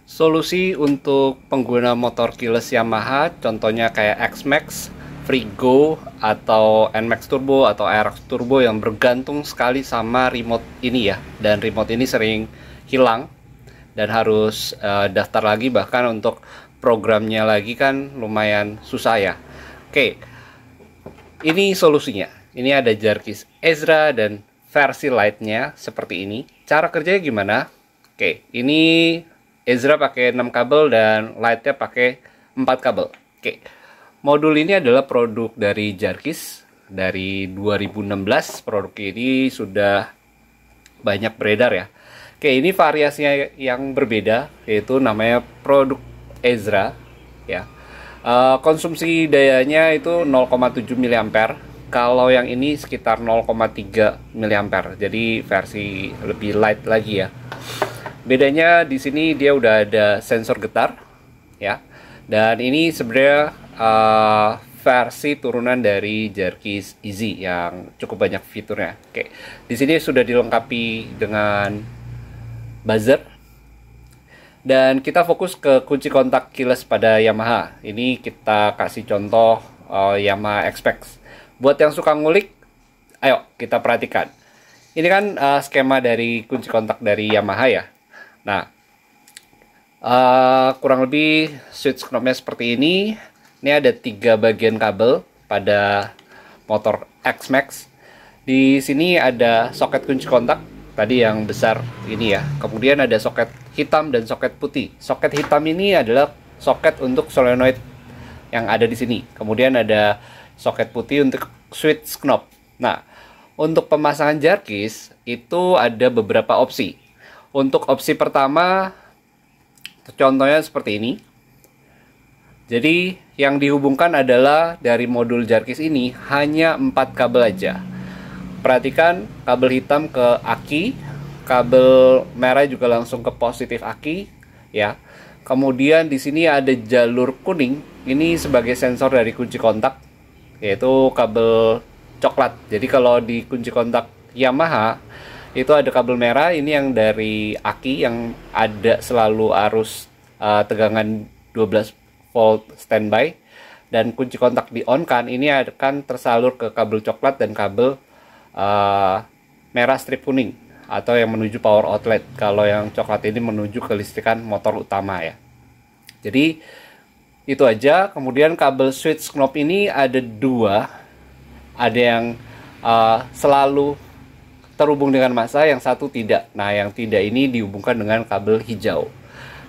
Solusi untuk pengguna motor keyless Yamaha, contohnya kayak X-Max, Frigo, atau NMAX Turbo, atau RX Turbo yang bergantung sekali sama remote ini ya. Dan remote ini sering hilang dan harus daftar lagi, bahkan untuk programnya lagi kan lumayan susah ya. Oke, ini solusinya. Ini ada Jarkis Ezra dan versi lightnya seperti ini. Cara kerjanya gimana? Oke, ini Ezra pakai 6 kabel dan lightnya pakai 4 kabel. Oke. Modul ini adalah produk dari Jarkis dari 2016. Produk ini sudah banyak beredar ya. Oke, ini variasinya yang berbeda, yaitu namanya produk Ezra ya. Konsumsi dayanya itu 0,7 mA. Kalau yang ini sekitar 0,3 mA. Jadi versi lebih light lagi ya. Bedanya di sini dia udah ada sensor getar ya. Dan ini sebenarnya versi turunan dari Jarkis Easy yang cukup banyak fiturnya. Oke. Di sini sudah dilengkapi dengan buzzer. Dan kita fokus ke kunci kontak keyless pada Yamaha. Ini kita kasih contoh Yamaha X-Max. Buat yang suka ngulik, ayo kita perhatikan. Ini kan skema dari kunci kontak dari Yamaha ya. Nah, kurang lebih switch knobnya seperti ini. Ini ada 3 bagian kabel pada motor X-Max. Di sini ada soket kunci kontak tadi yang besar ini ya. Kemudian ada soket hitam dan soket putih. Soket hitam ini adalah soket untuk solenoid yang ada di sini. Kemudian ada soket putih untuk switch knob. Nah, untuk pemasangan Jarkis itu ada beberapa opsi. Untuk opsi pertama, contohnya seperti ini. Jadi yang dihubungkan adalah dari modul Jarkis ini hanya 4 kabel aja. Perhatikan kabel hitam ke aki, kabel merah juga langsung ke positif aki, ya. Kemudian di sini ada jalur kuning, ini sebagai sensor dari kunci kontak, yaitu kabel coklat. Jadi kalau di kunci kontak Yamaha itu ada kabel merah, ini yang dari aki yang ada selalu arus tegangan 12 volt standby, dan kunci kontak di on kan ini akan tersalur ke kabel coklat dan kabel merah strip kuning atau yang menuju power outlet. Kalau yang coklat ini menuju ke listrikan motor utama ya. Jadi itu aja. Kemudian kabel switch knob ini ada 2, ada yang selalu terhubung dengan massa, yang satu tidak. Nah, yang tidak ini dihubungkan dengan kabel hijau.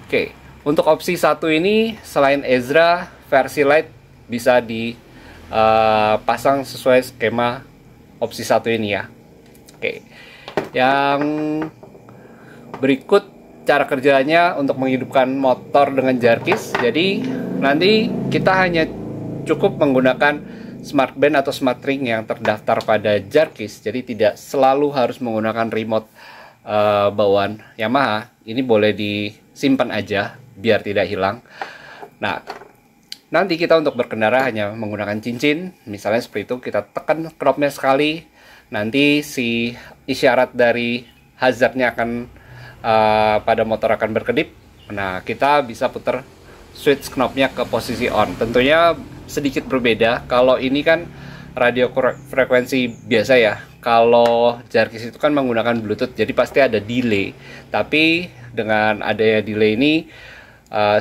Oke, untuk opsi satu ini selain Ezra, versi light bisa dipasang sesuai skema opsi satu ini ya. Oke, yang berikut cara kerjanya untuk menghidupkan motor dengan Jarkis. Jadi nanti kita hanya cukup menggunakan smart band atau smart ring yang terdaftar pada Jarkis. Jadi tidak selalu harus menggunakan remote bawaan Yamaha. Ini boleh disimpan aja biar tidak hilang. Nah, nanti kita untuk berkendara hanya menggunakan cincin. Misalnya seperti itu, kita tekan knobnya sekali. Nanti si isyarat dari hazardnya akan pada motor akan berkedip. Nah, kita bisa putar switch knobnya ke posisi on. Tentunya sedikit berbeda. Kalau ini kan radio frekuensi biasa ya. Kalau Jarkis itu kan menggunakan Bluetooth, jadi pasti ada delay. Tapi dengan adanya delay ini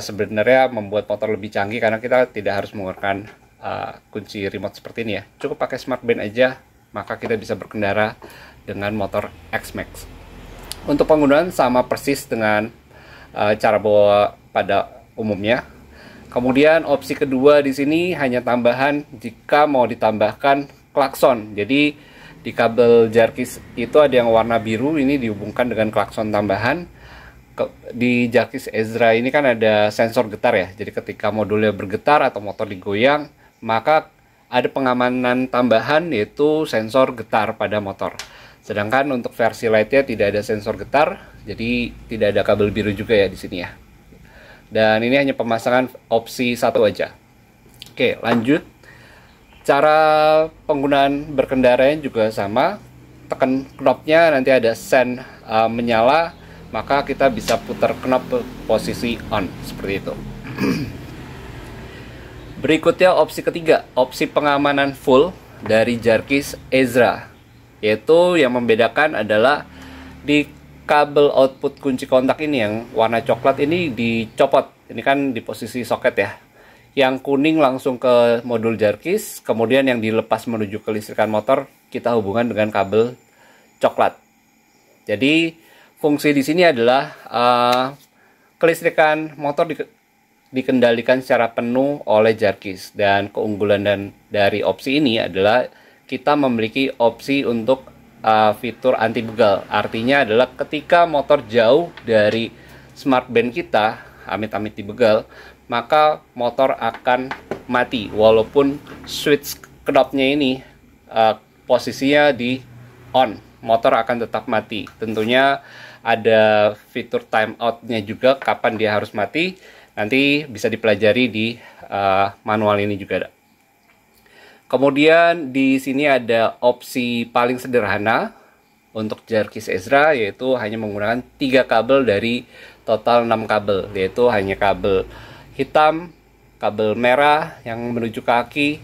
sebenarnya membuat motor lebih canggih karena kita tidak harus menggunakan kunci remote seperti ini ya. Cukup pakai smart band aja, maka kita bisa berkendara dengan motor X-Max. Untuk penggunaan sama persis dengan cara bawa pada umumnya. Kemudian opsi kedua di sini hanya tambahan jika mau ditambahkan klakson. Jadi di kabel Jarkis itu ada yang warna biru, ini dihubungkan dengan klakson tambahan. Di Jarkis Ezra ini kan ada sensor getar ya. Jadi ketika modulnya bergetar atau motor digoyang, maka ada pengamanan tambahan yaitu sensor getar pada motor. Sedangkan untuk versi lightnya tidak ada sensor getar, jadi tidak ada kabel biru juga ya di sini ya. Dan ini hanya pemasangan opsi satu aja. Oke, lanjut. Cara penggunaan berkendaranya juga sama. Tekan knobnya, nanti ada sen menyala. maka kita bisa putar knob ke posisi on seperti itu. Berikutnya opsi ketiga, opsi pengamanan full dari Jarkis Ezra, yaitu yang membedakan adalah di kabel output kunci kontak ini yang warna coklat ini dicopot. Ini kan di posisi soket ya. Yang kuning langsung ke modul Jarkis, kemudian yang dilepas menuju ke listrikan motor kita hubungkan dengan kabel coklat. Jadi fungsi di sini adalah kelistrikan motor dikendalikan secara penuh oleh Jarkis, dan keunggulan dari opsi ini adalah kita memiliki opsi untuk fitur anti begal. Artinya adalah ketika motor jauh dari smart band kita, amit-amit dibegal, maka motor akan mati walaupun switch knobnya ini posisinya di on, motor akan tetap mati. Tentunya ada fitur timeout-nya juga, kapan dia harus mati. Nanti bisa dipelajari di manual ini juga ada. Kemudian di sini ada opsi paling sederhana untuk Jarkis Ezra, yaitu hanya menggunakan 3 kabel dari total 6 kabel, yaitu hanya kabel hitam, kabel merah yang menuju kaki,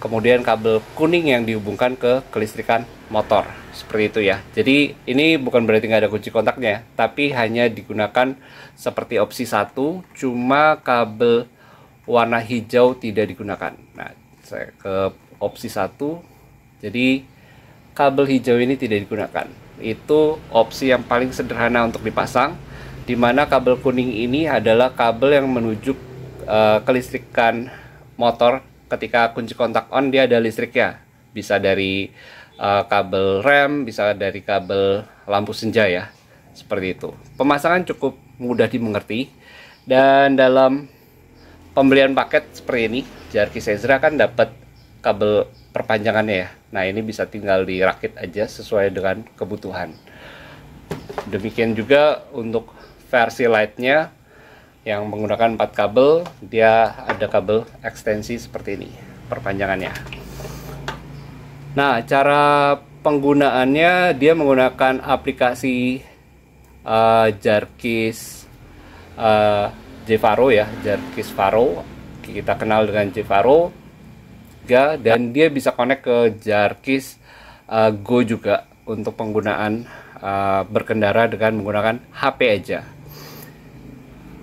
kemudian kabel kuning yang dihubungkan ke kelistrikan motor. Seperti itu ya. Jadi ini bukan berarti nggak ada kunci kontaknya, tapi hanya digunakan seperti opsi 1, cuma kabel warna hijau tidak digunakan. Nah, saya ke opsi 1. Jadi kabel hijau ini tidak digunakan. Itu opsi yang paling sederhana untuk dipasang, di mana kabel kuning ini adalah kabel yang menuju kelistrikan motor. Ketika kunci kontak on, dia ada listriknya. Bisa dari kabel rem, bisa dari kabel lampu senja ya. Seperti itu. Pemasangan cukup mudah dimengerti. Dan dalam pembelian paket seperti ini, Jarkis Ezra kan dapat kabel perpanjangannya ya. Nah, ini bisa tinggal dirakit aja sesuai dengan kebutuhan. Demikian juga untuk versi Lite-nya yang menggunakan 4 kabel, dia ada kabel ekstensi seperti ini perpanjangannya. Nah, cara penggunaannya, dia menggunakan aplikasi Jarkis Jevaro ya, Jarkis Varo. Kita kenal dengan Jevaro. Dan dia bisa connect ke Jarkis Go juga untuk penggunaan berkendara dengan menggunakan HP aja.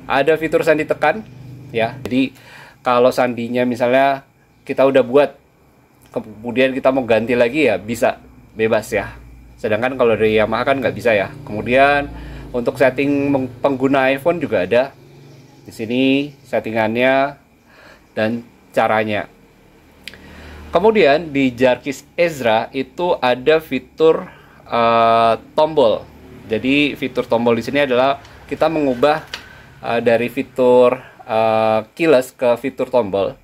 Ada fitur sandi tekan ya. Jadi kalau sandinya misalnya kita udah buat, kemudian kita mau ganti lagi ya bisa, bebas ya. Sedangkan kalau dari Yamaha kan nggak bisa ya. Kemudian untuk setting pengguna iPhone juga ada. Di sini settingannya dan caranya. Kemudian di Jarkis Ezra itu ada fitur tombol. Jadi fitur tombol di sini adalah kita mengubah dari fitur keyless ke fitur tombol.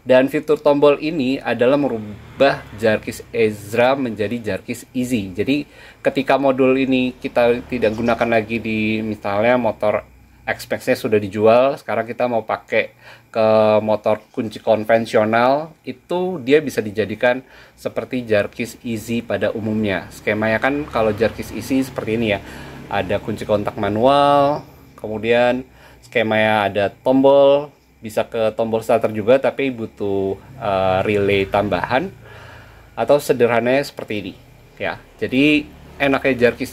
Dan fitur tombol ini adalah merubah Jarkis Ezra menjadi Jarkis Easy. Jadi ketika modul ini kita tidak gunakan lagi di misalnya motor X-Max-nya sudah dijual, sekarang kita mau pakai ke motor kunci konvensional, itu dia bisa dijadikan seperti Jarkis Easy pada umumnya. Skemanya kan kalau Jarkis Easy seperti ini ya. Ada kunci kontak manual, kemudian skemanya ada tombol, bisa ke tombol starter juga tapi butuh relay tambahan, atau sederhananya seperti ini ya. Jadi enaknya Jarkis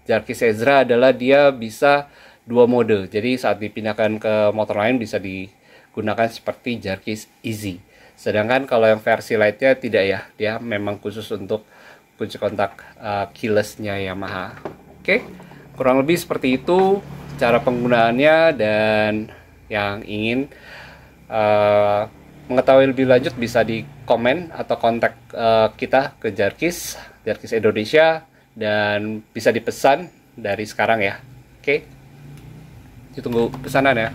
Jarkis Ezra adalah dia bisa 2 mode. Jadi saat dipindahkan ke motor lain bisa digunakan seperti Jarkis Easy. Sedangkan kalau yang versi Lite-nya tidak ya, dia memang khusus untuk kunci kontak keyless-nya Yamaha. Oke, kurang lebih seperti itu cara penggunaannya. Dan yang ingin mengetahui lebih lanjut bisa di komen atau kontak kita ke Jarkis Indonesia, dan bisa dipesan dari sekarang ya. Oke, ditunggu pesanan ya.